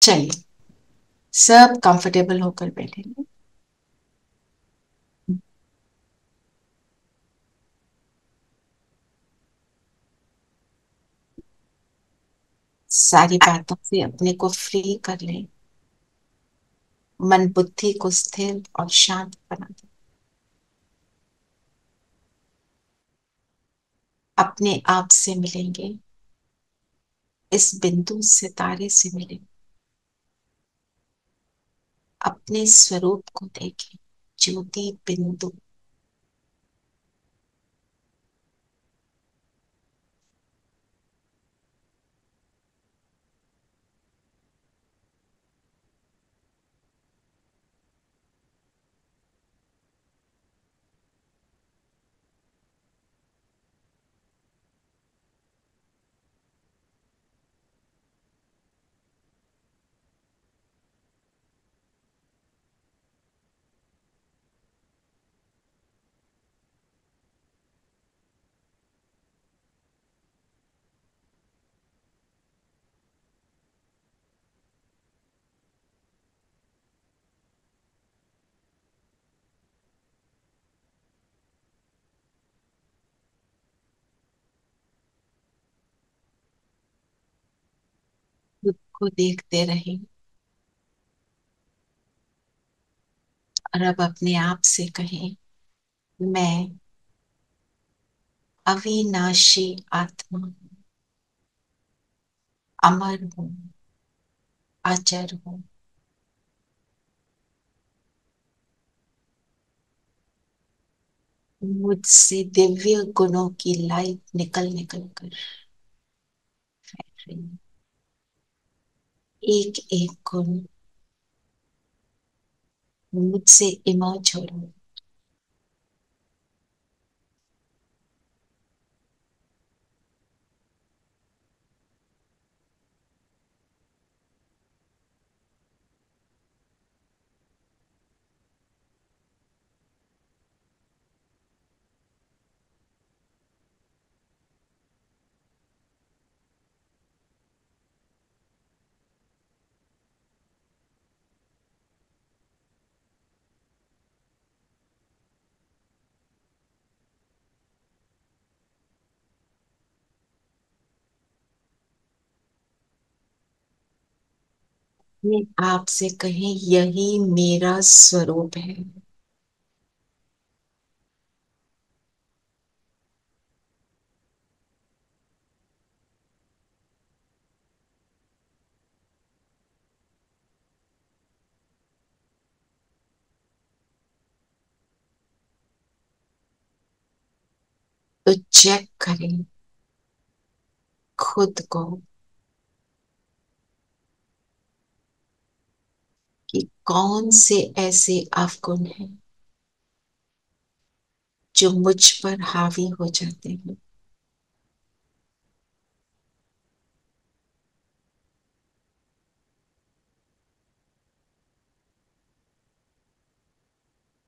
चलिए, सब कंफर्टेबल होकर बैठेंगे। सारी बातों से अपने को फ्री कर लें। मन बुद्धि को स्थिर और शांत बना दें। अपने आप से मिलेंगे। इस बिंदु सितारे से मिलें। अपने स्वरूप को देखें। ज्योति बिंदु। खुद को देखते रहें। और अब अपने आप से कहें, मैं अविनाशी आत्मा हूँ, अमर हूँ, अजर हूँ। मुझसे दिव्य गुणों की लाइट निकल निकल कर फैल रही है। एक एक गुण मुझसे इमर्ज हो रहा है। अपने आप से कहें, यही मेरा स्वरूप है। तो चेक करें खुद को कि कौन से ऐसे अवगुण हैं जो मुझ पर हावी हो जाते हैं।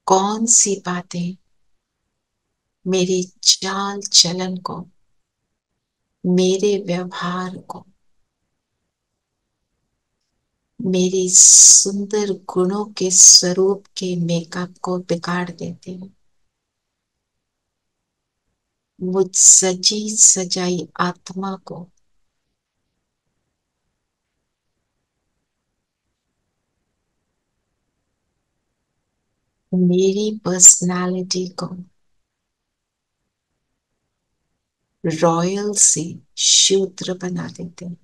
कौन सी बातें मेरे चाल चलन को, मेरे व्यवहार को, मेरे सुंदर गुणों के स्वरूप के मेकअप को बिगाड़ देते हैं। मुझ सजी सजाई आत्मा को मेरी पर्सनालिटी को रॉयल से शूद्र बना देते हैं।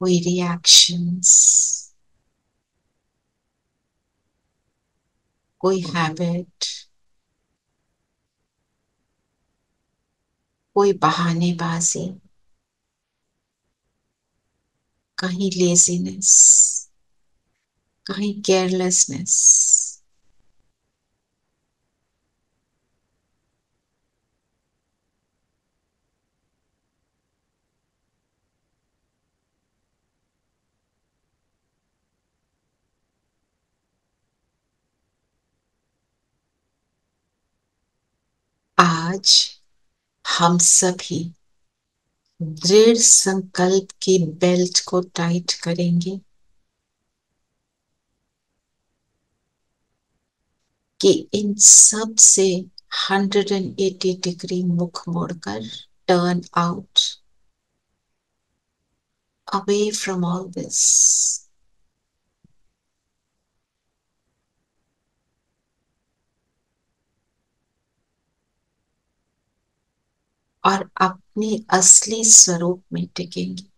कोई रिएक्शंस, कोई हैबिट, कोई बहानेबाजी, कहीं लेजीनेस, कहीं केयरलेसनेस, आज हम सभी दृढ़ संकल्प की बेल्ट को टाइट करेंगे कि इन सब से 180 डिग्री मुख मोड़कर turn out away from all this और अपने असली स्वरूप में टिकेंगे।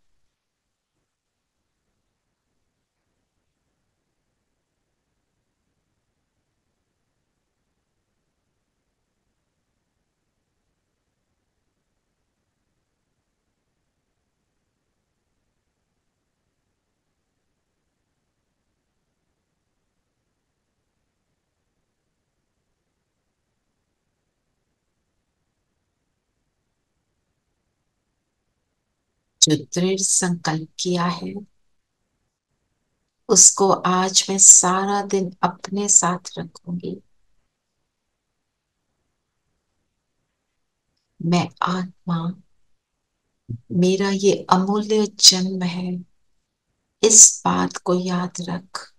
जो दृढ़ संकल्प किया है उसको आज मैं सारा दिन अपने साथ रखूंगी। मैं आत्मा, मेरा ये अमूल्य जन्म है, इस बात को याद रख।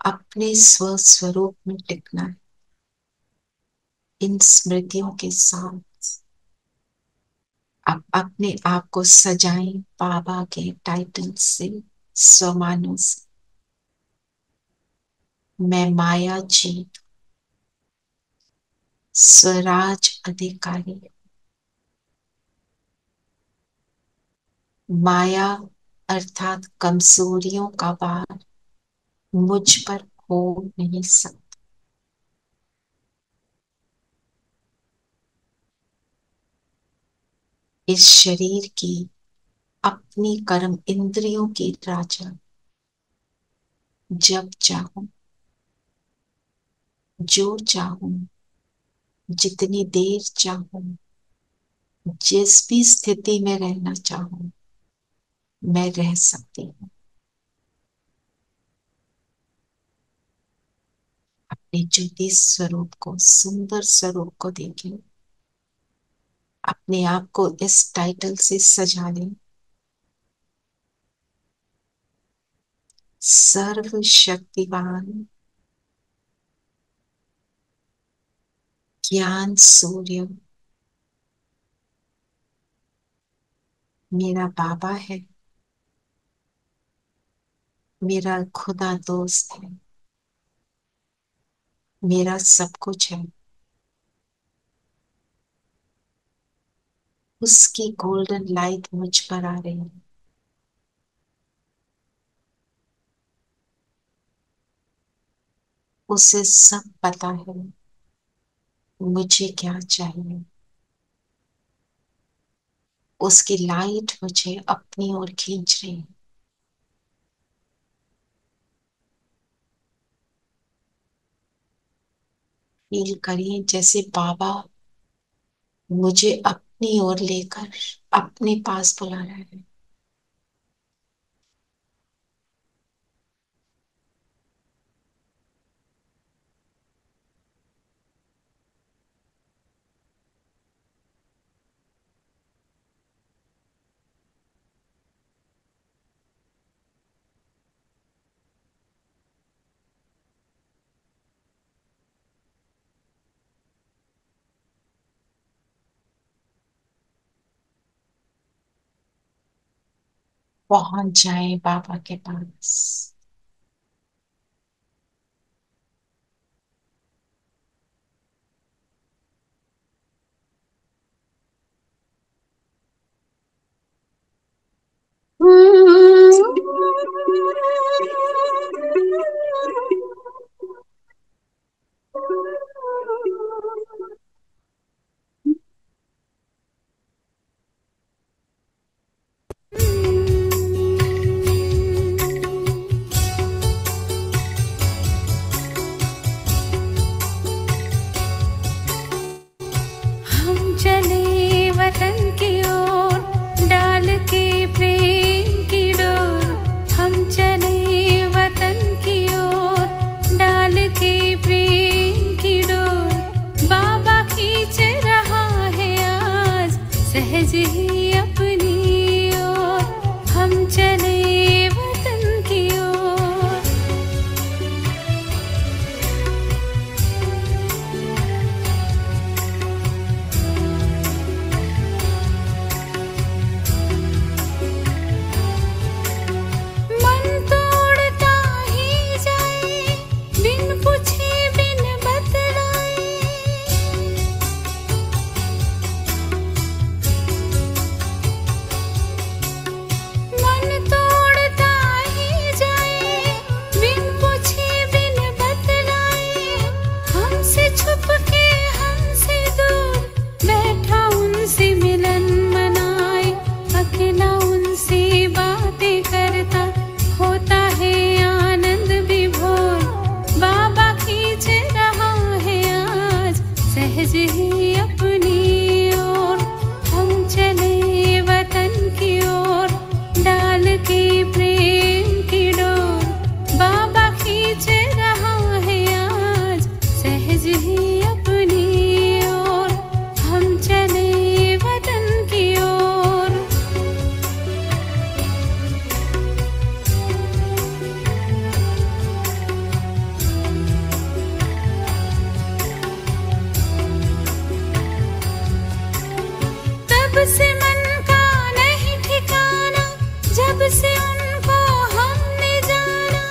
अपने स्वस्वरूप में टिकना है। इन स्मृतियों के साथ आप अपने आप को सजाएं बाबा के टाइटल से, स्वमानों से। मैं माया जी, स्वराज अधिकारी। माया अर्थात कमजोरियों का भार मुझ पर हो नहीं सकता। इस शरीर की अपनी कर्म इंद्रियों की राजा, जब चाहूं, जो चाहूं, जितनी देर चाहूं, जिस भी स्थिति में रहना चाहूं, मैं रह सकती हूँ। अपने ज्योति स्वरूप को, सुंदर स्वरूप को देखें। अपने आप को इस टाइटल से सजा लें। सर्वशक्तिवान, ज्ञान सूर्य मेरा बाबा है, मेरा खुदा दोस्त है, मेरा सब कुछ है। उसकी गोल्डन लाइट मुझ पर आ रही है। उसे सब पता है मुझे क्या चाहिए। उसकी लाइट मुझे अपनी ओर खींच रही है। फील करिए जैसे बाबा मुझे अपनी ओर लेकर अपने पास बुला रहा है। पहुंच जाए बाबा के पास। हम चले वतन की ओर डाल के प्रेम की डोर। हम चले वतन की ओर डाल के प्रेम की डोर। बाबा की सहज ही अपनी ओर हम चले वतन की ओर। मन तोड़ता ही जाए बिन पूछे बिन बतलाए, मन तोड़ता ही जाए बिन पूछे बिन बतलाए। हमसे छुप के हमसे दूर बैठा उनसे मिलन मनाए, अकेला उनसे बातें करता होता है आनंद विभोर। बाबा खींच रहा है आज सहज ही अपनी ओर, हम चले वतन की ओर डाल के प्रेम की डोर। बाबा खींच रहा है आज सहज ही अपनी ओर, हम चले वतन की ओर। तब से मन का नहीं ठिकाना जब से उनको हमने जाना,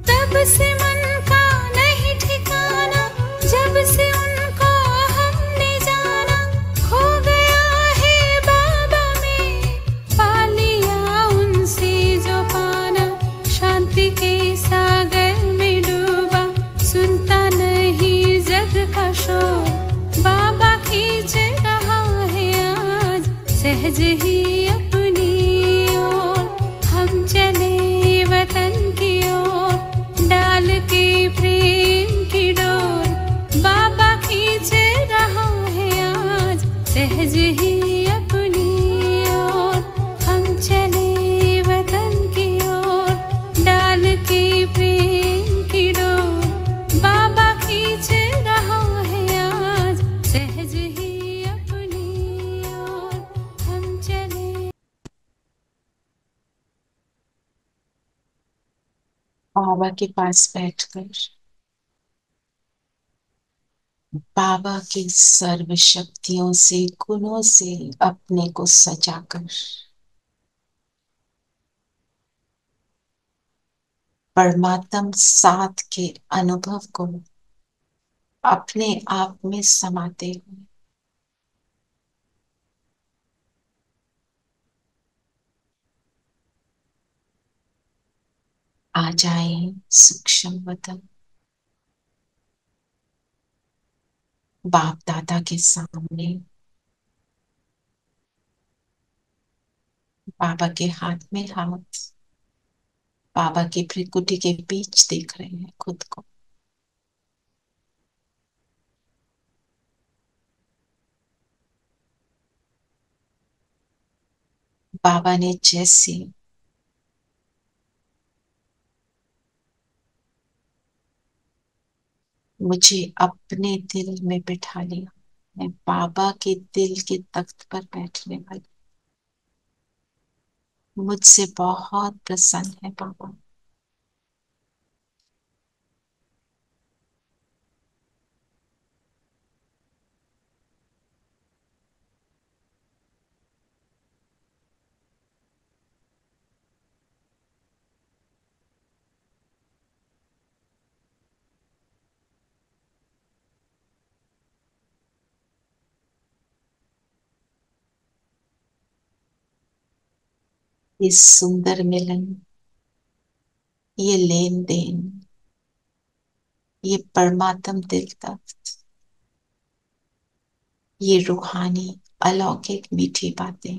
तब से मन का नहीं ठिकाना जब से उनको हमने जाना। खो गया है बाबा में पा लिया उनसे जो पाना, शांति के सागर में डूबा सुनता नहीं जग का शोर। बाबा खींच रहा है आज सहज ही अपनी ओर, हम चले वतन की ओर डाल के प्रेम की डोर। बाबा खींच रहा है आज सहज ही अपनी ओर, हम चले वतन की ओर डाल के प्रेम की डोर। बाबा खींच रहा है आज सहज ही अपनी ओर, हम चले। बाबा के पास बैठकर बाबा की सर्व शक्तियों से गुणों से अपने को सजाकर परमात्म साथ के अनुभव को अपने आप में समाते हुए आ जाए सूक्ष्म वतन बाप दादा के सामने। बाबा के हाथ में हाथ, बाबा की भृकुटी के बीच देख रहे हैं खुद को। बाबा ने जैसे मुझे अपने दिल में बिठा लिया, मैं बाबा के दिल के तख्त पर बैठने वाली। मुझसे बहुत प्रसन्न है बाबा। ये सुंदर मिलन, ये लेन देन, ये परमात्म दिल तख्त, ये रूहानी अलौकिक मीठी बातें,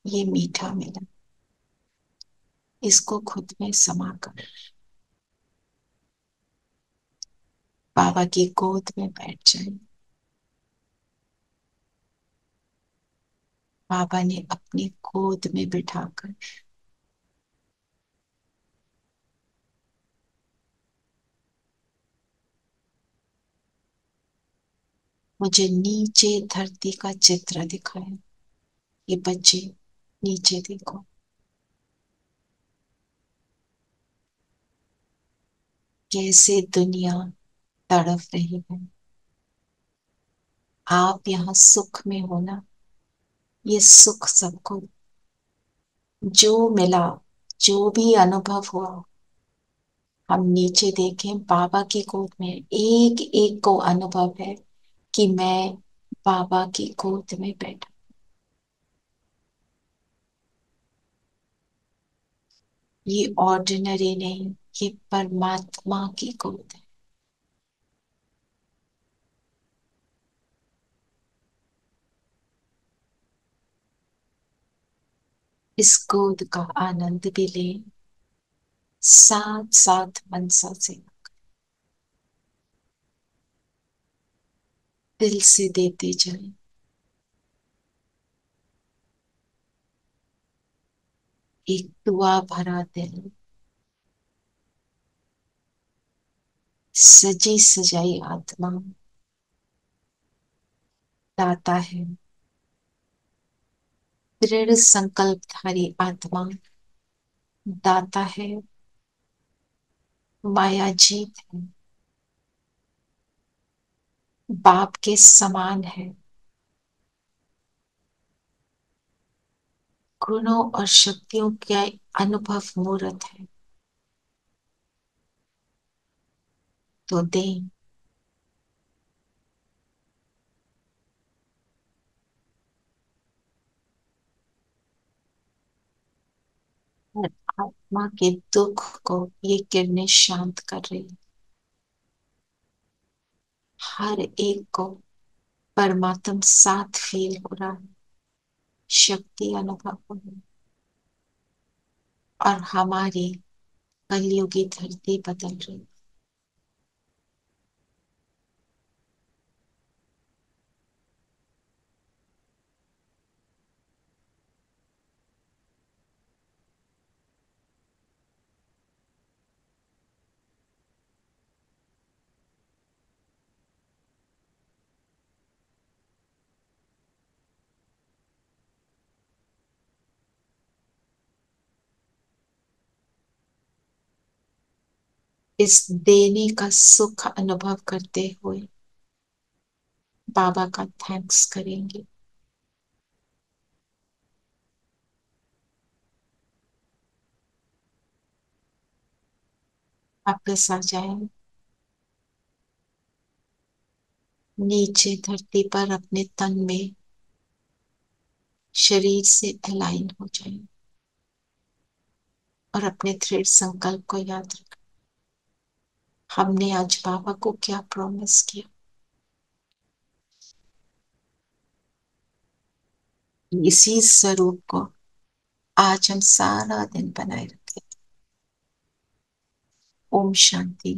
ये मीठा मिलन, इसको खुद में समाकर बाबा की गोद में बैठ जाए। बाबा ने अपनी गोद में बिठाकर मुझे नीचे धरती का चित्र दिखाया। ये बच्चे नीचे देखो, कैसे दुनिया तड़प रही है। आप यहाँ सुख में हो ना, ये सुख सबको जो मिला, जो भी अनुभव हुआ, हम नीचे देखें बाबा की गोद में एक एक को अनुभव है कि मैं बाबा की गोद में बैठा। ये ऑर्डिनरी नहीं, ये परमात्मा की गोद है। इस गोद का आनंद भी लें, साथ साथ मनसा से दिल से देते जाएं। एक दुआ भरा दिल, सजी सजाई आत्मा दाता है। दृढ़ संकल्पधारी आत्मा दाता है। माया जीत है, बाप के समान है। गुणों और शक्तियों के अनुभव मूर्त है, तो दें। और आत्मा के दुख को ये किरणें शांत कर रही, हर एक को परमात्म साथ फील हो रहा है, शक्ति अनुभव हो रही है। और हमारी कलयुगी धरती बदल रही। इस देने का सुख अनुभव करते हुए बाबा का थैंक्स करेंगे। वापस आ जाए, नीचे धरती पर अपने तन में शरीर से अलाइन हो जाए और अपने दृढ़ संकल्प को याद रखें। हमने आज बाबा को क्या प्रॉमिस किया, इसी स्वरूप को आज हम सारा दिन बनाए रखें। ओम शांति।